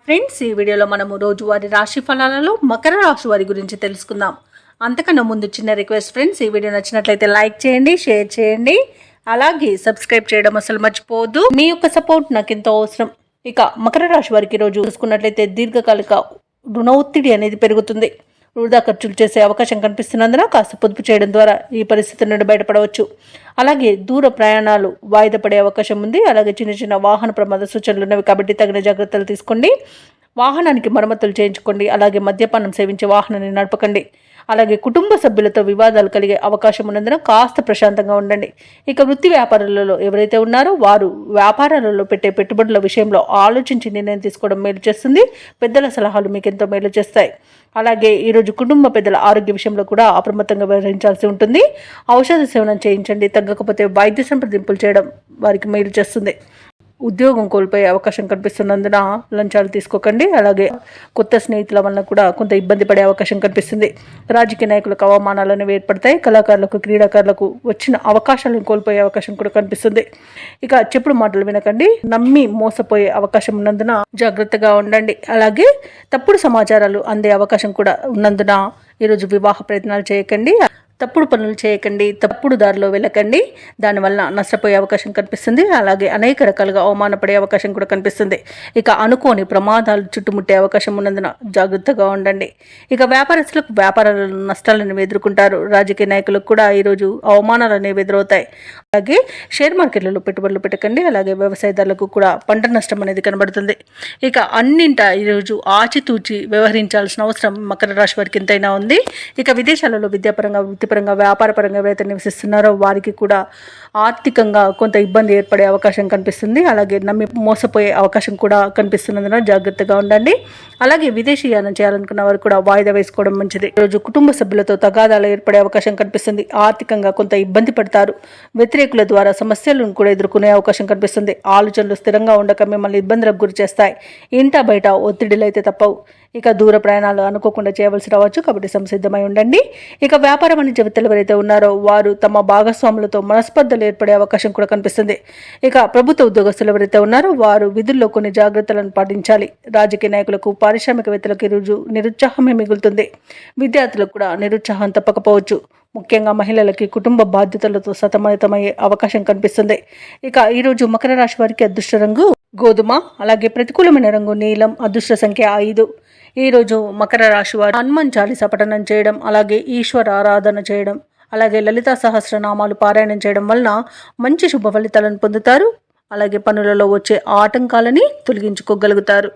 Friends, ఈ వీడియోలో మనము రోజువారీ రాశి ఫలాలలో మకర రాశి వారి గురించి తెలుసుకుందాం. అంతకన్నా ముందు చిన్న రిక్వెస్ట్ ఫ్రెండ్స్, ఈ వీడియో నచ్చినట్లయితే లైక్ చేయండి, షేర్ చేయండి, అలాగే సబ్స్క్రైబ్ చేయడం అసలు మర్చిపోవద్దు. మీ యొక్క సపోర్ట్ నాకు ఎంతో అవసరం. ఇక మకర రాశి వారికి రోజు చూసుకున్నట్లయితే దీర్ఘకాలిక రుణ ఒత్తిడి అనేది పెరుగుతుంది. వృధా ఖర్చులు చేసే అవకాశం కనిపిస్తున్నందున కాస్త పొదుపు చేయడం ద్వారా ఈ పరిస్థితి నుండి బయటపడవచ్చు. అలాగే దూర ప్రయాణాలు వాయిదా పడే అవకాశం ఉంది. అలాగే చిన్న చిన్న వాహన ప్రమాద సూచనలు ఉన్నవి కాబట్టి తగిన జాగ్రత్తలు తీసుకోండి. వాహనానికి మరమ్మతులు చేయించుకోండి. అలాగే మద్యపానం సేవించే వాహనాన్ని నడపకండి. అలాగే కుటుంబ సభ్యులతో వివాదాలు కలిగే అవకాశం ఉన్నందున కాస్త ప్రశాంతంగా ఉండండి. ఇక వృత్తి వ్యాపారాలలో ఎవరైతే ఉన్నారో వారు వ్యాపారాలలో పెట్టే పెట్టుబడుల విషయంలో ఆలోచించి నిర్ణయం తీసుకోవడం మేలు చేస్తుంది. పెద్దల సలహాలు మీకు ఎంతో మేలు చేస్తాయి. అలాగే ఈరోజు కుటుంబ పెద్దల ఆరోగ్య విషయంలో కూడా అప్రమత్తంగా వ్యవహరించాల్సి ఉంటుంది. ఔషధ సేవనం చేయించండి. తగ్గకపోతే వైద్య సంప్రదింపులు చేయడం వారికి మేలు చేస్తుంది. ఉద్యోగం కోల్పోయే అవకాశం కనిపిస్తున్నందున లంచాలు తీసుకోకండి. అలాగే కొత్త స్నేహితుల వలన కూడా కొంత ఇబ్బంది పడే అవకాశం కనిపిస్తుంది. రాజకీయ నాయకులకు అవమానాలు అనేవి ఏర్పడతాయి. కళాకారులకు, క్రీడాకారులకు వచ్చిన అవకాశాలను కోల్పోయే అవకాశం కూడా కనిపిస్తుంది. ఇక చెప్పుడు మాటలు వినకండి. నమ్మి మోసపోయే అవకాశం ఉన్నందున జాగ్రత్తగా ఉండండి. అలాగే తప్పుడు సమాచారాలు అందే అవకాశం కూడా ఉన్నందున ఈరోజు వివాహ ప్రయత్నాలు చేయకండి. తప్పుడు పనులు చేయకండి. తప్పుడు దారిలో వెళ్ళకండి. దానివల్ల నష్టపోయే అవకాశం కనిపిస్తుంది. అలాగే అనేక రకాలుగా అవమానపడే అవకాశం కూడా కనిపిస్తుంది. ఇక అనుకోని ప్రమాదాలు చుట్టుముట్టే అవకాశం ఉన్నందున జాగ్రత్తగా ఉండండి. ఇక వ్యాపారస్తులకు వ్యాపారాలలో నష్టాలను ఎదుర్కొంటారు. రాజకీయ నాయకులకు కూడా ఈరోజు అవమానాలు అనేవి ఎదురవుతాయి. అలాగే షేర్ మార్కెట్లలో పెట్టుబడులు పెట్టకండి. అలాగే వ్యవసాయదారులకు కూడా పంట నష్టం అనేది కనబడుతుంది. ఇక అన్నింట ఈరోజు ఆచితూచి వ్యవహరించాల్సిన అవసరం మకర రాశి వారికి ఎంతైనా ఉంది. ఇక విదేశాలలో విద్యాపరంగా, వృత్తిపరంగా, వ్యాపారపరంగా ఎవరైతే నివసిస్తున్నారో వారికి కూడా ఆర్థికంగా కొంత ఇబ్బంది ఏర్పడే అవకాశం కనిపిస్తుంది. అలాగే నమ్మి మోసపోయే అవకాశం కూడా కనిపిస్తున్నందున జాగ్రత్తగా ఉండండి. అలాగే విదేశీయానం చేయాలనుకున్న వారు కూడా వాయిదా వేసుకోవడం మంచిది. ఈరోజు కుటుంబ సభ్యులతో తగాదాలు ఏర్పడే అవకాశం కనిపిస్తుంది. ఆర్థికంగా కొంత ఇబ్బంది పడతారు. వ్యతిరేకుల ద్వారా సమస్యలను కూడా ఎదుర్కొనే అవకాశం కనిపిస్తుంది. ఆలోచనలు స్థిరంగా ఉండక మిమ్మల్ని ఇబ్బందులకు గురి చేస్తాయి. ఇంట బయట ఒత్తిడిలు అయితే తప్పవు. ఇక దూర ప్రయాణాలు అనుకోకుండా చేయవలసి రావచ్చు కాబట్టి సంసిద్ధమై ఉండండి. ఇక వ్యాపార వాణిజ్య వ్యక్తులు ఎవరైతే ఉన్నారో వారు తమ భాగస్వాములతో మనస్పర్ధలు ఏర్పడే అవకాశం కూడా కనిపిస్తుంది. ఇక ప్రభుత్వ ఉద్యోగస్తులు ఎవరైతే ఉన్నారో వారు విధుల్లో కొన్ని జాగ్రత్తలను పాటించాలి. రాజకీయ నాయకులకు, పారిశ్రామికవేత్తలకు ఈరోజు నిరుత్సాహమే మిగులుతుంది. విద్యార్థులకు కూడా నిరుత్సాహం తప్పకపోవచ్చు. ముఖ్యంగా మహిళలకి కుటుంబ బాధ్యతలతో సతమతమయ్యే అవకాశం కనిపిస్తుంది. ఇక ఈరోజు మకర రాశి వారికి అదృష్ట రంగు గోధుమ, అలాగే ప్రతికూలమైన రంగు నీలం, అదృష్ట సంఖ్య 5. ఈరోజు మకర రాశి వారు హనుమాన్ చాలీసా పఠనం చేయడం, అలాగే ఈశ్వర ఆరాధన చేయడం, అలాగే లలితా సహస్రనామాలు పారాయణం చేయడం వలన మంచి శుభ ఫలితాలను పొందుతారు. అలాగే పనులలో వచ్చే ఆటంకాలని తొలగించుకోగలుగుతారు.